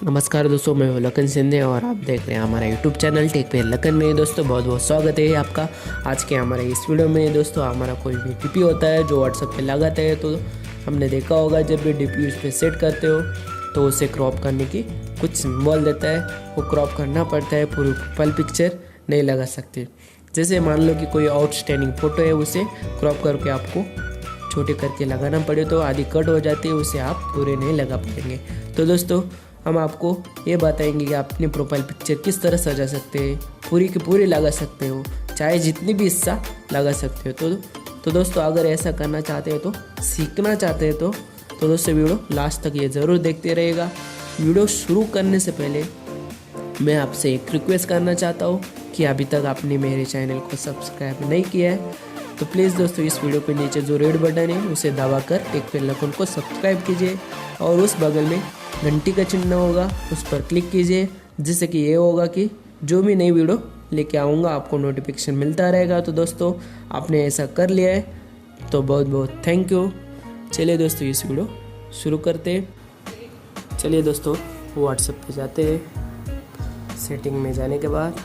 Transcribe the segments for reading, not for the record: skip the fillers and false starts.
नमस्कार दोस्तों, मैं हूं लखन सिंधे और आप देख रहे हैं हमारा यूट्यूब चैनल टेक पे लखन में। दोस्तों बहुत बहुत स्वागत है आपका आज के हमारे इस वीडियो में। दोस्तों हमारा कोई भी डीपी होता है जो व्हाट्सएप पे लगाते हैं, तो हमने देखा होगा जब भी डीपी उस पर सेट करते हो तो उसे क्रॉप करने की कुछ सिंबल देता है, वो क्रॉप करना पड़ता है, पूरी प्रोफाइल पिक्चर नहीं लगा सकते। जैसे मान लो कि कोई आउटस्टैंडिंग फ़ोटो है, उसे क्रॉप करके आपको छोटे करके लगाना पड़े तो आधी कट हो जाती है, उसे आप पूरे नहीं लगा पाएंगे। तो दोस्तों हम आपको ये बताएंगे कि आप अपनी प्रोफाइल पिक्चर किस तरह सजा सकते हैं, पूरी की पूरी लगा सकते हो, चाहे जितनी भी हिस्सा लगा सकते हो। तो दोस्तों अगर ऐसा करना चाहते हो, तो सीखना चाहते हैं तो दोस्तों वीडियो लास्ट तक ये ज़रूर देखते रहेगा। वीडियो शुरू करने से पहले मैं आपसे एक रिक्वेस्ट करना चाहता हूँ कि अभी तक आपने मेरे चैनल को सब्सक्राइब नहीं किया है तो प्लीज़ दोस्तों इस वीडियो के नीचे जो रेड बटन है उसे दबाकर टेक पे लखन को सब्सक्राइब कीजिए और उस बगल में घंटी का चिन्ह होगा, उस पर क्लिक कीजिए, जिससे कि ये होगा कि जो भी नई वीडियो लेके आऊँगा आपको नोटिफिकेशन मिलता रहेगा। तो दोस्तों आपने ऐसा कर लिया है तो बहुत बहुत थैंक यू। चलिए दोस्तों इस वीडियो शुरू करते हैं। चलिए दोस्तों व्हाट्सएप पे जाते हैं। सेटिंग में जाने के बाद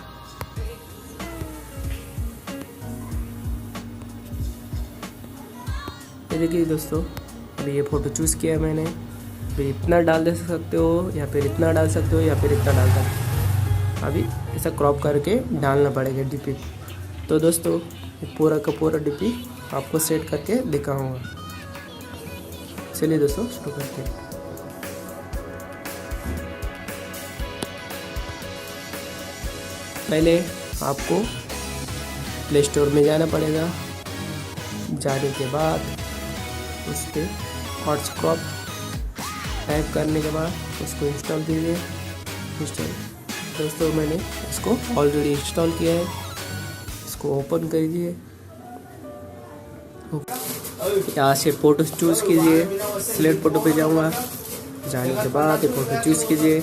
ये देखिए दोस्तों, अभी ये फ़ोटो चूज़ किया है मैंने। फिर इतना डाल दे सकते हो या फिर इतना डाल सकते हो या फिर इतना डाल सकते हो। अभी ऐसा क्रॉप करके डालना पड़ेगा डीपी। तो दोस्तों पूरा का पूरा डीपी आपको सेट करके दिखाऊंगा। चलिए दोस्तों शुरू करते हैं। पहले आपको प्ले स्टोर में जाना पड़ेगा। जाने के बाद उस पर हॉट्स क्रॉप टाइप करने के बाद उसको इंस्टॉल कीजिए। दोस्तों मैंने इसको ऑलरेडी इंस्टॉल किया है, इसको ओपन करिए। यहाँ से फ़ोटो चूज़ कीजिए, सिलेक्ट फ़ोटो पे जाऊँगा। जाने के बाद ये फ़ोटो चूज़ कीजिए।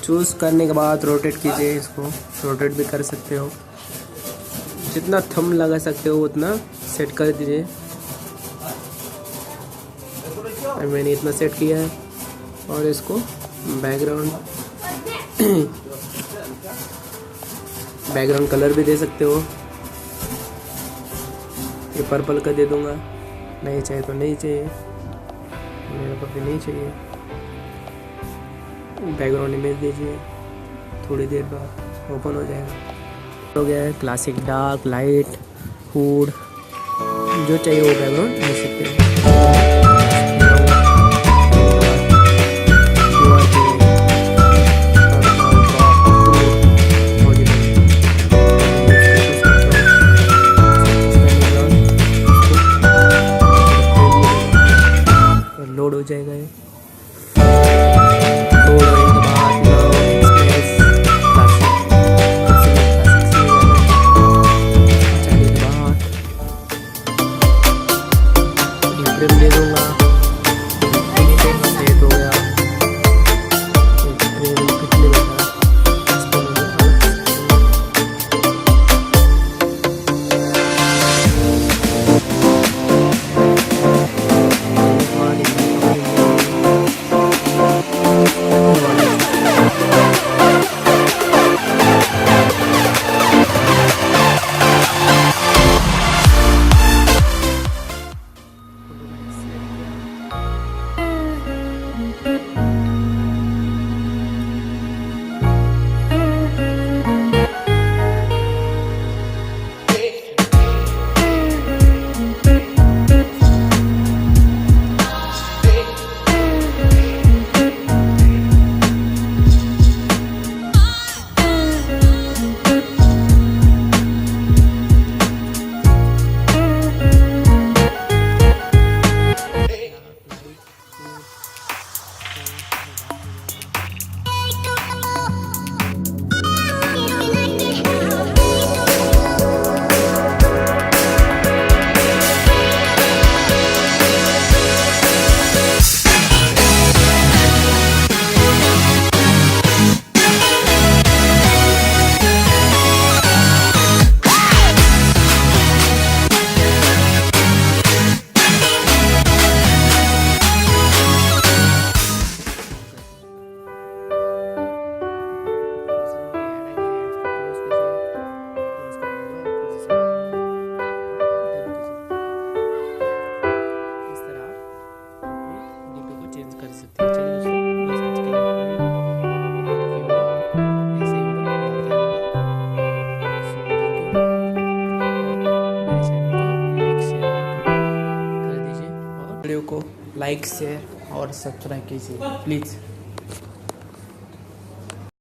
चूज़ करने के बाद रोटेट कीजिए, इसको रोटेट भी कर सकते हो, जितना थंब लगा सकते हो उतना सेट कर दीजिए। मैंने इतना सेट किया है और इसको बैकग्राउंड कलर भी दे सकते हो। ये पर्पल का दे दूंगा, नहीं चाहिए तो नहीं चाहिए, मेरे को भी नहीं चाहिए। बैकग्राउंड इमेज दीजिए, थोड़ी देर बाद ओपन हो जाएगा। हो गया है क्लासिक, डार्क, लाइट, हुड, जो चाहिए वो बैकग्राउंड दे सकते हैं। लोड हो जाएगा ये। लोड होने के बाद जाने के बाद फ्रेम दे दूँगा। लाइक शेयर और सब्सक्राइब कीजिए प्लीज़।